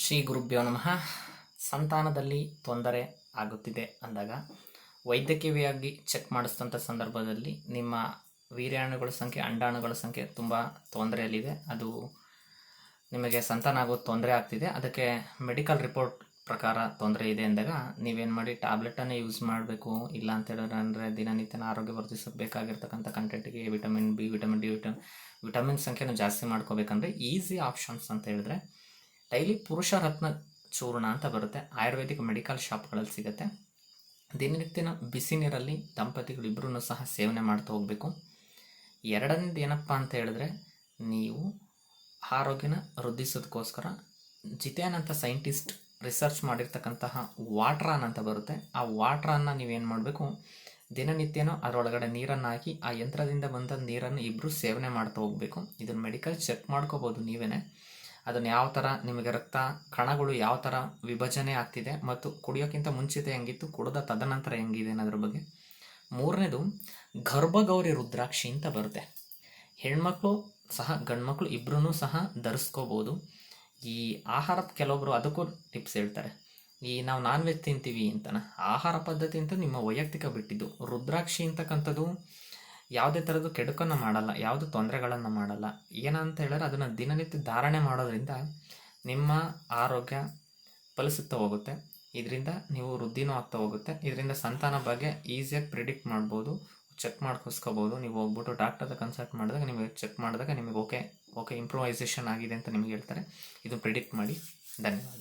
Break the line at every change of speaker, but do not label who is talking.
ಶ್ರೀ ಗುರುಭ್ಯೋ ನಮಃ. ಸಂತಾನದಲ್ಲಿ ತೊಂದರೆ ಆಗುತ್ತಿದೆ ಅಂದಾಗ ವೈದ್ಯಕೀಯವಾಗಿ ಚೆಕ್ ಮಾಡಿಸಿದಂಥ ಸಂದರ್ಭದಲ್ಲಿ ನಿಮ್ಮ ವೀರ್ಯಾಣುಗಳ ಸಂಖ್ಯೆ, ಅಂಡಾಣುಗಳ ಸಂಖ್ಯೆ ತುಂಬ ತೊಂದರೆಯಲ್ಲಿದೆ, ಅದು ನಿಮಗೆ ಸಂತಾನ ಆಗೋದು ತೊಂದರೆ ಆಗ್ತಿದೆ, ಅದಕ್ಕೆ ಮೆಡಿಕಲ್ ರಿಪೋರ್ಟ್ ಪ್ರಕಾರ ತೊಂದರೆ ಇದೆ ಅಂದಾಗ ನೀವೇನು ಮಾಡಿ, ಟ್ಯಾಬ್ಲೆಟನ್ನು ಯೂಸ್ ಮಾಡಬೇಕು. ಇಲ್ಲ ಅಂತ ಹೇಳಿದ್ರೆ ಅಂದರೆ ದಿನನಿತ್ಯನ ಆರೋಗ್ಯ ವರ್ಧಿಸಬೇಕಾಗಿರ್ತಕ್ಕಂಥ ಕಂಟೆಂಟಿಗೆ vitamin B, vitamin D, vitamin ಸಂಖ್ಯೆನೂ ಜಾಸ್ತಿ ಮಾಡ್ಕೋಬೇಕಂದ್ರೆ ಈಸಿ ಆಪ್ಷನ್ಸ್ ಅಂತ ಹೇಳಿದ್ರೆ ಡೈಲಿ ಪುರುಷ ರತ್ನ ಚೂರ್ಣ ಅಂತ ಬರುತ್ತೆ, ಆಯುರ್ವೇದಿಕ್ ಮೆಡಿಕಲ್ ಶಾಪ್ಗಳಲ್ಲಿ ಸಿಗುತ್ತೆ. ದಿನನಿತ್ಯನ ಬಿಸಿ ನೀರಲ್ಲಿ ದಂಪತಿಗಳು ಇಬ್ಬರೂ ಸಹ ಸೇವನೆ ಮಾಡ್ತಾ ಹೋಗಬೇಕು. ಎರಡನೇದು ಏನಪ್ಪ ಅಂತ ಹೇಳಿದ್ರೆ, ನೀವು ಆರೋಗ್ಯನ ವೃದ್ಧಿಸೋದಕ್ಕೋಸ್ಕರ ಜಿತೇನ್ ಅಂತ ಸೈಂಟಿಸ್ಟ್ ರಿಸರ್ಚ್ ಮಾಡಿರ್ತಕ್ಕಂತಹ ವಾಟ್ರಾನ್ ಅಂತ ಬರುತ್ತೆ. ಆ ವಾಟ್ರಾನ್ನ ನೀವೇನು ಮಾಡಬೇಕು, ದಿನನಿತ್ಯನೂ ಅದರೊಳಗಡೆ ನೀರನ್ನು ಹಾಕಿ ಆ ಯಂತ್ರದಿಂದ ಬಂದ ನೀರನ್ನು ಇಬ್ಬರು ಸೇವನೆ ಮಾಡ್ತಾ ಹೋಗಬೇಕು. ಇದನ್ನು ಮೆಡಿಕಲ್ ಚೆಕ್ ಮಾಡ್ಕೋಬೋದು ನೀವೇ. ಅದನ್ನು ಯಾವ ಥರ ನಿಮಗೆ ರಕ್ತ ಕಣಗಳು ಯಾವ ಥರ ವಿಭಜನೆ ಆಗ್ತಿದೆ ಮತ್ತು ಕುಡಿಯೋಕ್ಕಿಂತ ಮುಂಚಿತ ಹೆಂಗಿತ್ತು, ಕುಡಿದ ತದನಂತರ ಹೆಂಗಿದೆ ಅನ್ನೋದ್ರ ಬಗ್ಗೆ. ಮೂರನೇದು ಗರ್ಭಗೌರಿ ರುದ್ರಾಕ್ಷಿ ಅಂತ ಬರುತ್ತೆ. ಹೆಣ್ಮಕ್ಳು ಸಹ ಗಂಡ್ಮಕ್ಳು ಇಬ್ಬರೂ ಸಹ ಧರಿಸ್ಕೋಬೋದು. ಈ ಆಹಾರ ಕೆಲವೊಬ್ಬರು ಅದಕ್ಕೂ ಟಿಪ್ಸ್ ಹೇಳ್ತಾರೆ. ಈ ನಾವು ನಾನ್ ವೆಜ್ ತಿಂತೀವಿ ಅಂತನ ಆಹಾರ ಪದ್ಧತಿ ಅಂತ ನಿಮ್ಮ ವೈಯಕ್ತಿಕ ಬಿಟ್ಟಿದ್ದು. ರುದ್ರಾಕ್ಷಿ ಅಂತಕ್ಕಂಥದ್ದು ಯಾವುದೇ ಥರದ್ದು ಕೆಡುಕನ್ನು ಮಾಡಲ್ಲ, ಯಾವುದು ತೊಂದರೆಗಳನ್ನು ಮಾಡಲ್ಲ. ಏನಂತ ಹೇಳಿದ್ರೆ ಅದನ್ನು ದಿನನಿತ್ಯ ಧಾರಣೆ ಮಾಡೋದ್ರಿಂದ ನಿಮ್ಮ ಆರೋಗ್ಯ ಫಲಿಸುತ್ತಾ ಹೋಗುತ್ತೆ. ಇದರಿಂದ ನೀವು ವೃದ್ಧಿನೂ ಆಗ್ತಾ ಹೋಗುತ್ತೆ. ಇದರಿಂದ ಸಂತಾನ ಬಗ್ಗೆ ಈಸಿಯಾಗಿ ಪ್ರಿಡಿಕ್ಟ್ ಮಾಡ್ಬೋದು, ಚೆಕ್ ಮಾಡ್ಕೊಸ್ಕೋಬೋದು. ನೀವು ಹೋಗ್ಬಿಟ್ಟು ಡಾಕ್ಟರ್ದ ಕನ್ಸಲ್ಟ್ ಮಾಡಿದಾಗ ನಿಮಗೆ ಚೆಕ್ ಮಾಡಿದಾಗ ನಿಮಗೆ ಓಕೆ ಇಂಪ್ರೂವೈಸೇಷನ್ ಆಗಿದೆ ಅಂತ ನಿಮಗೆ ಹೇಳ್ತಾರೆ. ಇದು ಪ್ರಿಡಿಕ್ಟ್ ಮಾಡಿ. ಧನ್ಯವಾದ.